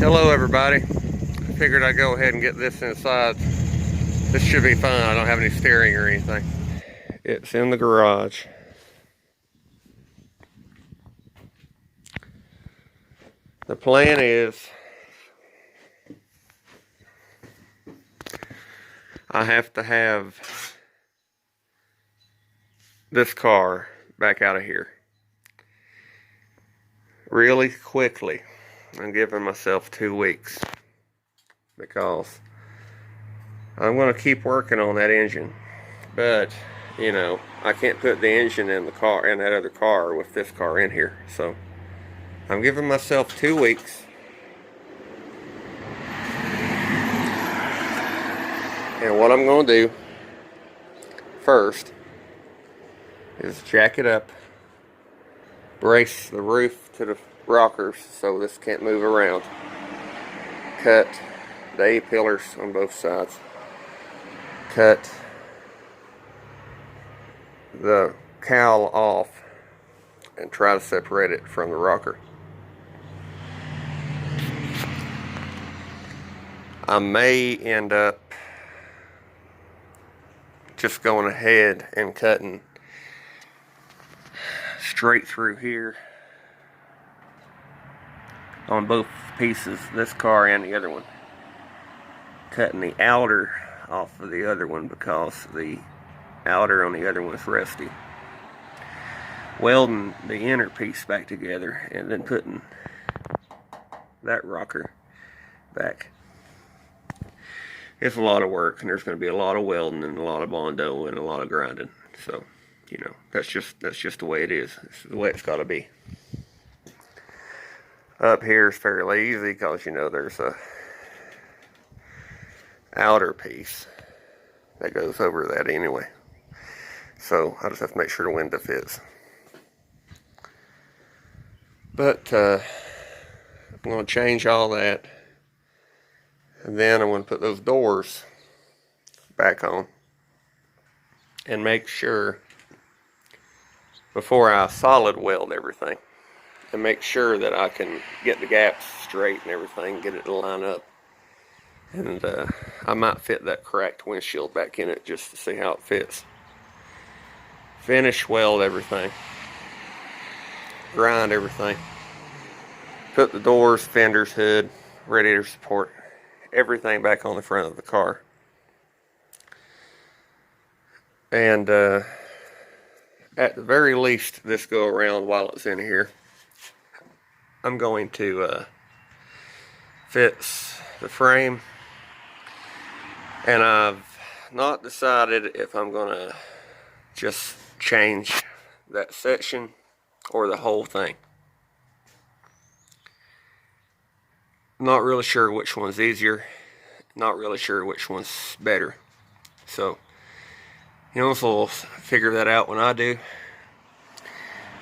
Hello everybody. I figured I'd go ahead and get this inside. This should be fun. I don't have any steering or anything. It's in the garage. The plan is I have to have this car back out of here really quickly. I'm giving myself 2 weeks because I'm going to keep working on that engine, but you know, I can't put the engine in the car, in that other car, with this car in here. So I'm giving myself 2 weeks, and what I'm going to do first is jack it up, brace the roof to the rockers so this can't move around, cut the A-pillars on both sides, cut the cowl off, and try to separate it from the rocker. I may end up just going ahead and cutting straight through here on both pieces, this car and the other one. Cutting the outer off of the other one because the outer on the other one is rusty. Welding the inner piece back together and then putting that rocker back. It's a lot of work, and there's going to be a lot of welding and a lot of Bondo and a lot of grinding. So, you know, that's just the way it is. It's the way it's got to be. Up here is fairly easy because, you know, there's a outer piece that goes over that anyway. So I just have to make sure the window fits. But I'm going to change all that, and then I'm going to put those doors back on and make sure, before I solid weld everything, and make sure that I can get the gaps straight and everything, get it to line up. And I might fit that cracked windshield back in it just to see how it fits. Finish weld everything, grind everything, put the doors, fenders, hood, radiator support, everything back on the front of the car. And at the very least this go around, while it's in here, I'm going to fix the frame, and I've not decided if I'm gonna just change that section or the whole thing. Not really sure which one's easier, not really sure which one's better. So, you know, so we'll figure that out when I do.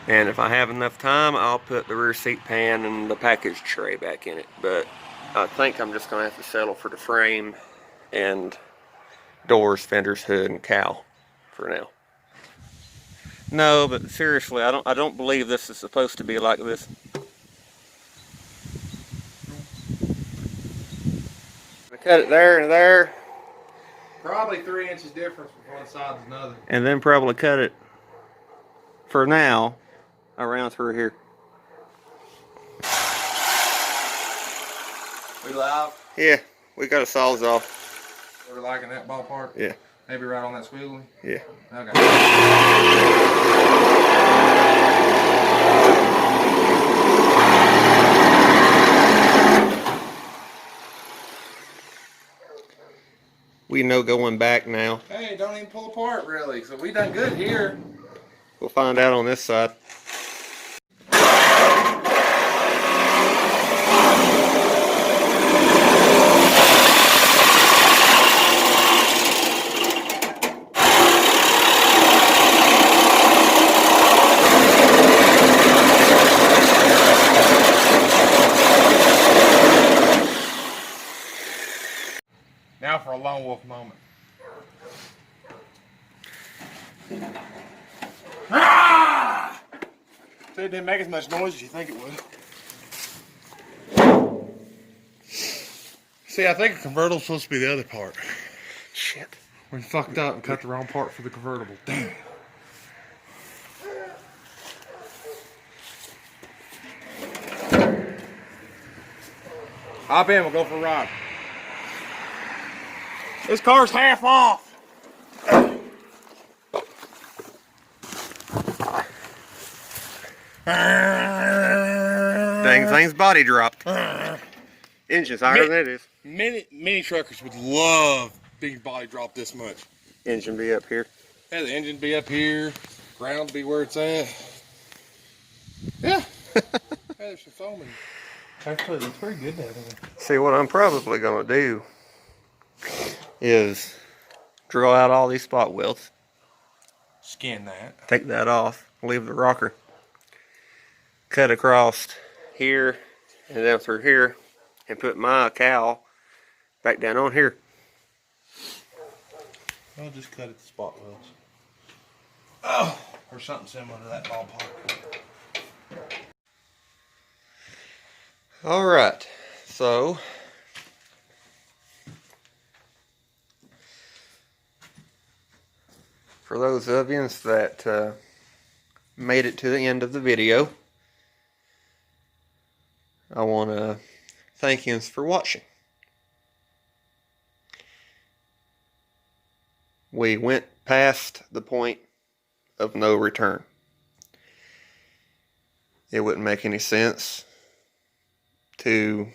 And if I have enough time, I'll put the rear seat pan and the package tray back in it. But I think I'm just going to have to settle for the frame and doors, fenders, hood, and cowl for now. No, but seriously, I don't believe this is supposed to be like this. I cut it there and there. Probably 3 inches difference from one side to another. And then probably cut it, for now, around through here. We live? Yeah, we got a sawzall. We're liking that ballpark? Yeah. Maybe right on that squiggly? Yeah. Okay. We know going back now. Hey, don't even pull apart really. So we done good here. We'll find out on this side. Now for a lone wolf moment. Ah! So it didn't make as much noise as you think it would. See, I think a convertible's supposed to be the other part. Shit. We fucked up and cut the wrong part for the convertible. Damn. Hop in, we'll go for a ride. This car's half off. Dang thing's body dropped. Engine's higher than it is. Mini truckers would love being body dropped this much. Engine be up here. Yeah, the engine be up here, ground be where it's at. Yeah. Hey, there's some foam in it. Actually, it looks pretty good down there. See, what I'm probably gonna do is drill out all these spot welds. Skin that. Take that off, leave the rocker. Cut across here and down through here and put my cowl back down on here. I'll just cut at the spot welds. Oh, or something similar to that ballpark. Alright, so for those of you that made it to the end of the video, I want to thank you for watching. We went past the point of no return. It wouldn't make any sense to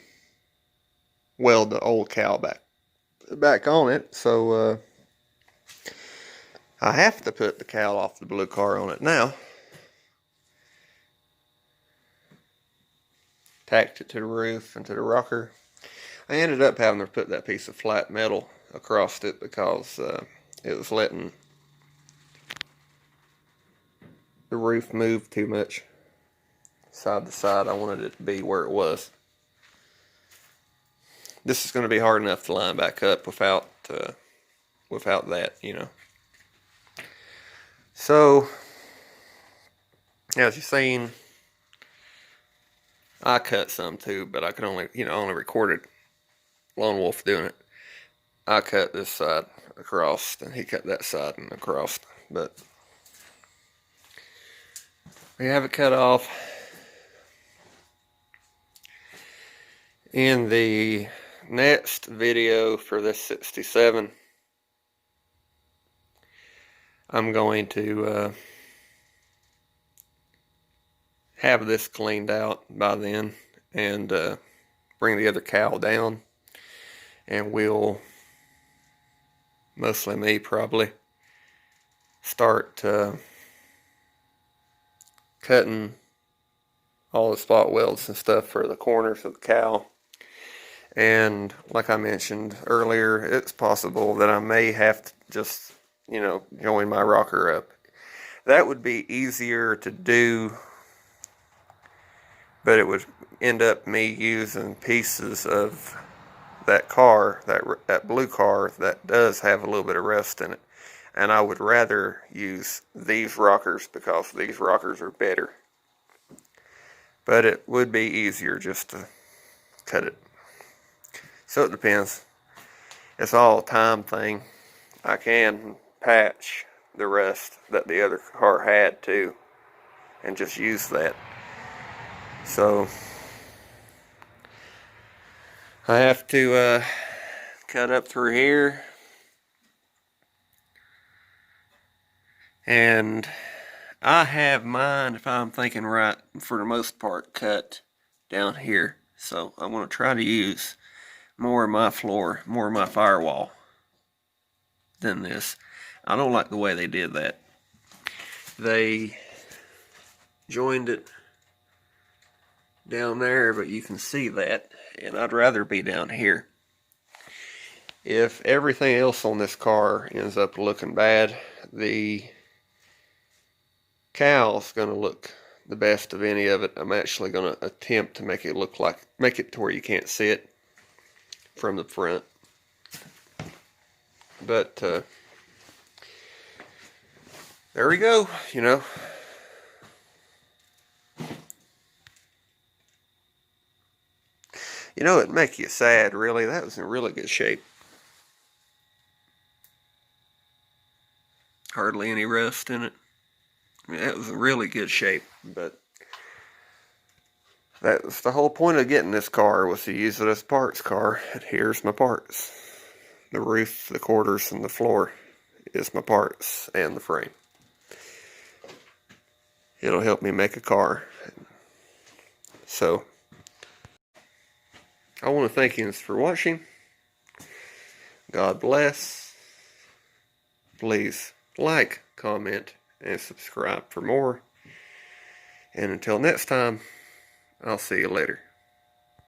weld the old cowl back on it, so I have to put the cowl off the blue car on it now. Tacked it to the roof and to the rocker. I ended up having to put that piece of flat metal across it because it was letting the roof move too much side to side. I wanted it to be where it was. This is going to be hard enough to line back up without that, you know. So, as you've seen, I cut some too, but I could only recorded Lone Wolf doing it. I cut this side across, and he cut that side and across, but we have it cut off. In the next video for this 67, I'm going to have this cleaned out by then and bring the other cowl down, and we'll, mostly me probably, start cutting all the spot welds and stuff for the corners of the cowl. And like I mentioned earlier, it's possible that I may have to just, join my rocker up. That would be easier to do, but it would end up me using pieces of that car, that blue car, that does have a little bit of rust in it. And I would rather use these rockers because these rockers are better. But it would be easier just to cut it. So it depends. It's all a time thing. I can patch the rust that the other car had too, and just use that. So I have to cut up through here, and I have mine, if I'm thinking right, for the most part cut down here. So I'm going to try to use more of my floor, more of my firewall than this. I don't like the way they did that. They joined it down there, but you can see that, and I'd rather be down here. If everything else on this car ends up looking bad, the cowl's going to look the best of any of it. I'm actually going to attempt to make it to where you can't see it from the front. But there we go, You know, it'd make you sad, really. That was in really good shape. Hardly any rust in it. I mean, that was in really good shape, but that was the whole point of getting this car, was to use it as a parts car. And here's my parts. The roof, the quarters, and the floor is my parts, and the frame. It'll help me make a car. So, I want to thank you for watching. God bless. Please like, comment, and subscribe for more. And until next time, I'll see you later.